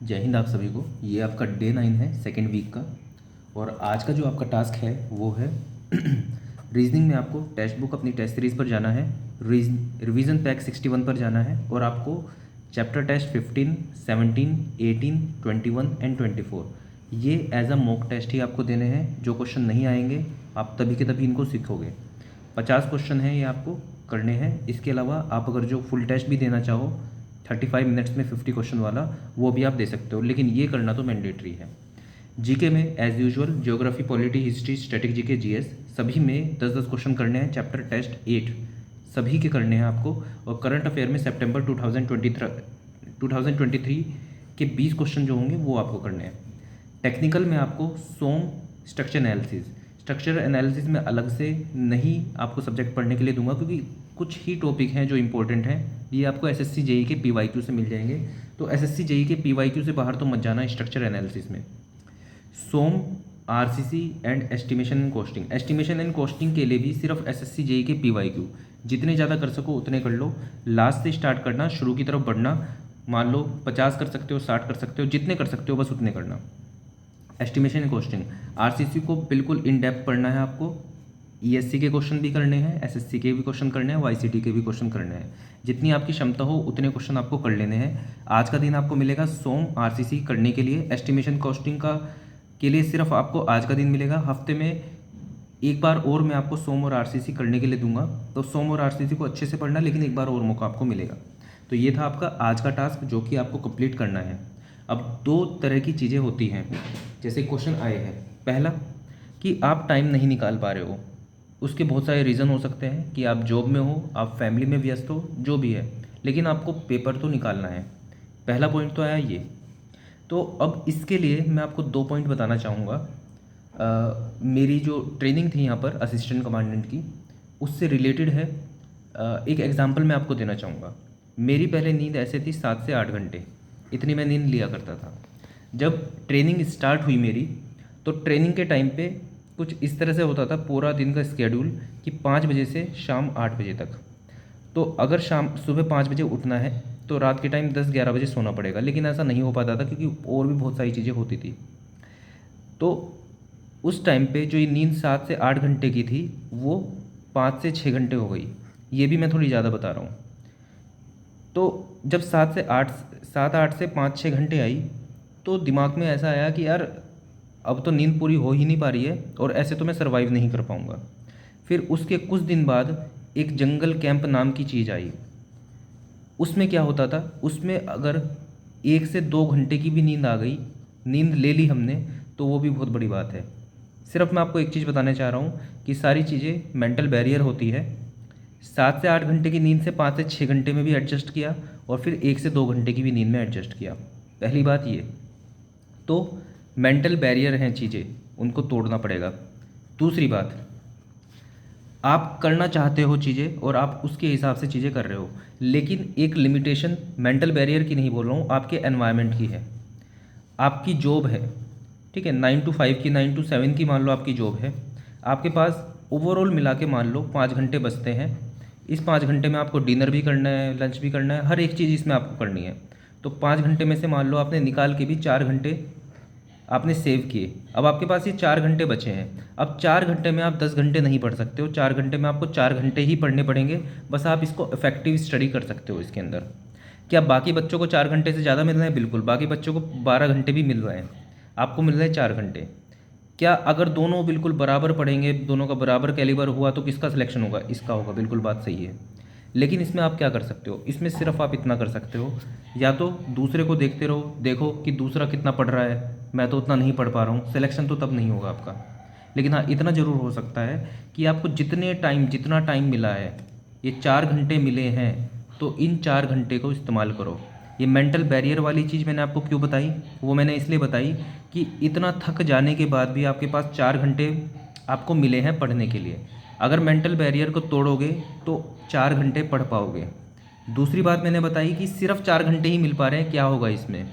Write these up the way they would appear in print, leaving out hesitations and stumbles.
जय हिंद आप सभी को। ये आपका डे 9 है सेकेंड वीक का। और आज का जो आपका टास्क है वो है रीजनिंग में आपको टेक्स्ट बुक अपनी टेस्ट सीरीज़ पर जाना है, रिवीजन पैक 61 पर जाना है और आपको चैप्टर टेस्ट 15, 17, 18, 21 एंड 24 ये एज अ मॉक टेस्ट ही आपको देने हैं। जो क्वेश्चन नहीं आएंगे आप तभी के तभी इनको सीखोगे। 50 क्वेश्चन हैं ये आपको करने हैं। इसके अलावा आप अगर जो फुल टेस्ट भी देना चाहो 35 मिनट्स में 50 क्वेश्चन वाला, वो भी आप दे सकते हो, लेकिन ये करना तो मैंडेटरी है। जीके में as usual geography, polity, history, static GK, GS सभी में 10-10 क्वेश्चन करने हैं। चैप्टर टेस्ट 8 सभी के करने हैं आपको। और करंट अफेयर में सितंबर 2023 के 20 क्वेश्चन जो होंगे वो आपको करने हैं। टेक्निकल में आपको सोम स्ट्रक्चर एनालिसिस में अलग से नहीं आपको सब्जेक्ट पढ़ने के लिए दूंगा, क्योंकि कुछ ही टॉपिक हैं जो इंपॉर्टेंट हैं। ये आपको एसएससी जेई के पीवाईक्यू से मिल जाएंगे, तो एसएससी जेई के पीवाईक्यू से बाहर तो मत जाना स्ट्रक्चर एनालिसिस में। सोम, RCC and estimation and costing के लिए भी सिर्फ एसएससी जेई के पीवाईक्यू जितने ज़्यादा कर सको उतने कर लो। लास्ट से स्टार्ट करना, शुरू की तरफ बढ़ना। मान लो 50 कर सकते हो, 60 कर सकते हो, जितने कर सकते हो बस उतने करना। एस्टिमेशन एंड कॉस्टिंग आरसीसी को बिल्कुल इन डेप्थ पढ़ना है आपको। ईएससी के क्वेश्चन भी करने हैं, एसएससी के भी क्वेश्चन करने हैं, वाईसीटी के भी क्वेश्चन करने हैं। जितनी आपकी क्षमता हो उतने क्वेश्चन आपको कर लेने हैं। आज का दिन आपको मिलेगा सोम आरसीसी करने के लिए। एस्टिमेशन कॉस्टिंग का के लिए सिर्फ आपको आज का दिन मिलेगा। हफ्ते में एक बार और मैं आपको सोम और आरसीसी करने के लिए दूंगा, तो सोम और आरसीसी को अच्छे से पढ़ना, लेकिन एक बार और मौका आपको मिलेगा। तो ये था आपका आज का टास्क जो कि आपको कंप्लीट करना है। अब दो तरह की चीज़ें होती हैं, जैसे क्वेश्चन आए हैं। पहला कि आप टाइम नहीं निकाल पा रहे हो, उसके बहुत सारे रीज़न हो सकते हैं कि आप जॉब में हो, आप फैमिली में व्यस्त हो, जो भी है, लेकिन आपको पेपर तो निकालना है। पहला पॉइंट तो आया ये। तो अब इसके लिए मैं आपको 2 पॉइंट बताना चाहूँगा। मेरी जो ट्रेनिंग थी यहाँ पर असिस्टेंट कमांडेंट की, उससे रिलेटेड है। एक एग्जांपल मैं आपको देना चाहूँगा। मेरी पहले नींद ऐसे थी 7 से 8 घंटे, इतनी मैं नींद लिया करता था। जब ट्रेनिंग स्टार्ट हुई मेरी, तो ट्रेनिंग के टाइम पे कुछ इस तरह से होता था पूरा दिन का स्केड्यूल कि 5 बजे से शाम 8 बजे तक। तो अगर सुबह 5 बजे उठना है तो रात के टाइम 10-11 बजे सोना पड़ेगा, लेकिन ऐसा नहीं हो पाता था क्योंकि और भी बहुत सारी चीज़ें होती थी। तो उस टाइम पे जो ये नींद 7 से 8 घंटे की थी वो 5 से 6 घंटे हो गई। ये भी मैं थोड़ी ज़्यादा बता रहा हूँ। तो जब 7-8 से 5-6 घंटे आई, तो दिमाग में ऐसा आया कि यार अब तो नींद पूरी हो ही नहीं पा रही है और ऐसे तो मैं सर्वाइव नहीं कर पाऊँगा। फिर उसके कुछ दिन बाद एक जंगल कैंप नाम की चीज़ आई। उसमें क्या होता था, उसमें अगर 1 से 2 घंटे की भी नींद आ गई, नींद ले ली हमने, तो वो भी बहुत बड़ी बात है। सिर्फ मैं आपको एक चीज़ बताना चाह रहा हूँ कि सारी चीज़ें मेंटल बैरियर होती है। 7 से 8 घंटे की नींद से 5 से 6 घंटे में भी एडजस्ट किया और फिर 1 से 2 घंटे की भी नींद में एडजस्ट किया। पहली बात ये तो मेंटल बैरियर हैं चीज़ें, उनको तोड़ना पड़ेगा। दूसरी बात, आप करना चाहते हो चीज़ें और आप उसके हिसाब से चीज़ें कर रहे हो, लेकिन एक लिमिटेशन मेंटल बैरियर की नहीं बोल रहा हूँ, आपके एनवायरनमेंट की है। आपकी जॉब है, ठीक है, 9 to 5 की, 9 to 7 की मान लो आपकी जॉब है। आपके पास ओवरऑल मिला के मान लो 5 घंटे बचते हैं। इस 5 घंटे में आपको डिनर भी करना है, लंच भी करना है, हर एक चीज़ इसमें आपको करनी है। तो 5 घंटे में से मान लो आपने निकाल के भी 4 घंटे आपने सेव किए। अब आपके पास ये 4 घंटे बचे हैं। अब 4 घंटे में आप 10 घंटे नहीं पढ़ सकते हो, 4 घंटे में आपको 4 घंटे ही पढ़ने पड़ेंगे। बस आप इसको इफेक्टिव स्टडी कर सकते हो इसके अंदर। क्या बाकी बच्चों को 4 घंटे से ज़्यादा मिल रहे हैं? बिल्कुल, बाकी बच्चों को 12 घंटे भी मिल रहे हैं, आपको मिल रहे हैं 4 घंटे। क्या अगर दोनों बिल्कुल बराबर पढ़ेंगे, दोनों का बराबर कैलिबर हुआ, तो किसका सिलेक्शन होगा? इसका होगा, बिल्कुल बात सही है। लेकिन इसमें आप क्या कर सकते हो? इसमें सिर्फ आप इतना कर सकते हो, या तो दूसरे को देखते रहो, देखो कि दूसरा कितना पढ़ रहा है, मैं तो उतना नहीं पढ़ पा रहा हूँ, सिलेक्शन तो तब नहीं होगा आपका। लेकिन हाँ, इतना ज़रूर हो सकता है कि आपको जितना टाइम मिला है, ये 4 घंटे मिले हैं, तो इन 4 घंटे को इस्तेमाल करो। ये मेंटल बैरियर वाली चीज़ मैंने आपको क्यों बताई? वो मैंने इसलिए बताई कि इतना थक जाने के बाद भी आपके पास 4 घंटे आपको मिले हैं पढ़ने के लिए। अगर मेंटल बैरियर को तोड़ोगे तो 4 घंटे पढ़ पाओगे। दूसरी बात मैंने बताई कि सिर्फ 4 घंटे ही मिल पा रहे हैं, क्या होगा इसमें?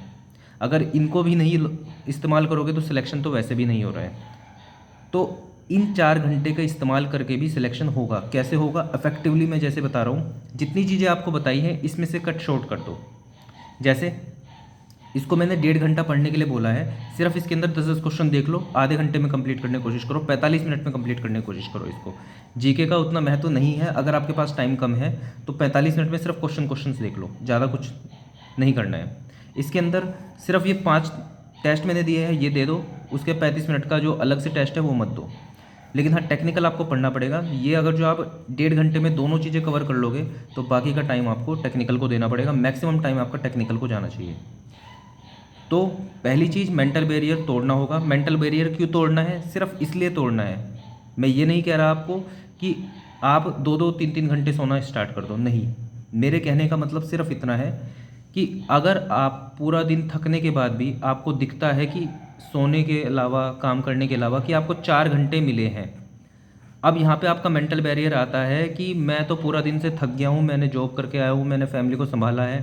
अगर इनको भी नहीं इस्तेमाल करोगे तो सिलेक्शन तो वैसे भी नहीं हो रहा है। तो इन 4 घंटे का इस्तेमाल करके भी सिलेक्शन होगा। कैसे होगा? इफेक्टिवली मैं जैसे बता रहा हूँ, जितनी चीज़ें आपको बताई हैं इसमें से कट शॉर्ट कर दो। जैसे इसको मैंने 1.5 घंटा पढ़ने के लिए बोला है। सिर्फ इसके अंदर 10-10 क्वेश्चन देख लो, आधे घंटे में कंप्लीट करने की कोशिश करो, 45 मिनट में कंप्लीट करने की कोशिश करो इसको। जीके का उतना महत्व नहीं है, अगर आपके पास टाइम कम है तो 45 मिनट में सिर्फ क्वेश्चन देख लो, ज़्यादा कुछ नहीं करना है। इसके अंदर सिर्फ ये 5 टेस्ट मैंने दिए हैं, ये दे दो, उसके 35 मिनट का जो अलग से टेस्ट है वो मत दो। लेकिन हाँ, टेक्निकल आपको पढ़ना पड़ेगा। ये अगर जो आप 1.5 घंटे में दोनों चीज़ें कवर कर लोगे तो बाकी का टाइम आपको टेक्निकल को देना पड़ेगा, मैक्सिमम टाइम आपका टेक्निकल को जाना चाहिए। तो पहली चीज़, मेंटल बैरियर तोड़ना होगा। मेंटल बैरियर क्यों तोड़ना है? सिर्फ इसलिए तोड़ना है, मैं ये नहीं कह रहा आपको कि आप 2-2, 3-3 घंटे सोना स्टार्ट कर दो, नहीं। मेरे कहने का मतलब सिर्फ इतना है कि अगर आप पूरा दिन थकने के बाद भी आपको दिखता है कि सोने के अलावा, काम करने के अलावा, कि आपको 4 घंटे मिले हैं, अब यहाँ पे आपका मेंटल बैरियर आता है कि मैं तो पूरा दिन से थक गया हूँ, मैंने जॉब करके आया हूँ, मैंने फैमिली को संभाला है,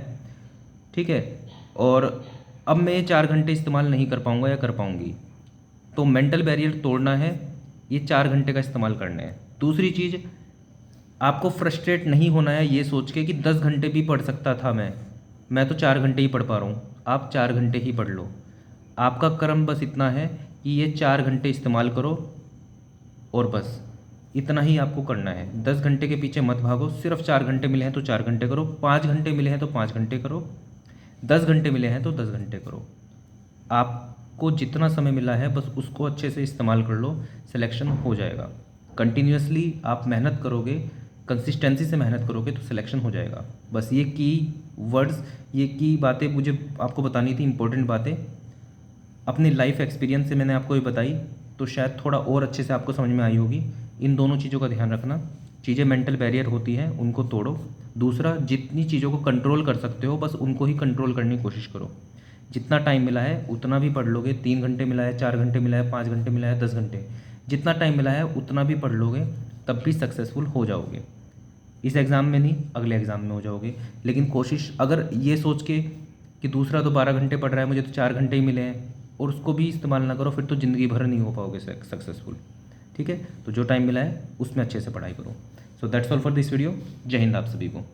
ठीक है, और अब मैं ये 4 घंटे इस्तेमाल नहीं कर पाऊँगा या कर पाऊँगी। तो मेंटल बैरियर तोड़ना है, ये 4 घंटे का इस्तेमाल करना है। दूसरी चीज़, आपको फ्रस्ट्रेट नहीं होना है ये सोच के कि 10 घंटे भी पढ़ सकता था मैं तो 4 घंटे ही पढ़ पा रहा हूँ। आप 4 घंटे ही पढ़ लो, आपका कर्म बस इतना है कि ये 4 घंटे इस्तेमाल करो, और बस इतना ही आपको करना है। 10 घंटे के पीछे मत भागो, सिर्फ 4 घंटे मिले हैं तो 4 घंटे करो, 5 घंटे मिले हैं तो 5 घंटे करो, 10 घंटे मिले हैं तो 10 घंटे करो। आपको जितना समय मिला है बस उसको अच्छे से इस्तेमाल कर लो, सिलेक्शन हो जाएगा। कंटिन्यूसली आप मेहनत करोगे, कंसिस्टेंसी से मेहनत करोगे तो सिलेक्शन हो जाएगा। बस ये की वर्ड्स, ये की बातें मुझे आपको बतानी थी, इंपॉर्टेंट बातें। अपनी लाइफ एक्सपीरियंस से मैंने आपको ये बताई, तो शायद थोड़ा और अच्छे से आपको समझ में आई होगी। इन दोनों चीज़ों का ध्यान रखना, चीज़ें मेंटल बैरियर होती हैं उनको तोड़ो। दूसरा, जितनी चीज़ों को कंट्रोल कर सकते हो बस उनको ही कंट्रोल करने की कोशिश करो। जितना टाइम मिला है उतना भी पढ़ लोगे, 3 घंटे मिला है, 4 घंटे मिला है, 5 घंटे मिला है, 10 घंटे, जितना टाइम मिला है उतना भी पढ़ लोगे, तब भी सक्सेसफुल हो जाओगे। इस एग्ज़ाम में नहीं, अगले एग्ज़ाम में हो जाओगे। लेकिन कोशिश, अगर ये सोच के कि दूसरा तो 12 घंटे पढ़ रहा है, मुझे तो 4 घंटे ही मिले हैं, और उसको भी इस्तेमाल ना करो, फिर तो ज़िंदगी भर नहीं हो पाओगे सक्सेसफुल। ठीक है, तो जो टाइम मिला है उसमें अच्छे से पढ़ाई करो। So that's all for this video. जय हिंद आप सभी को।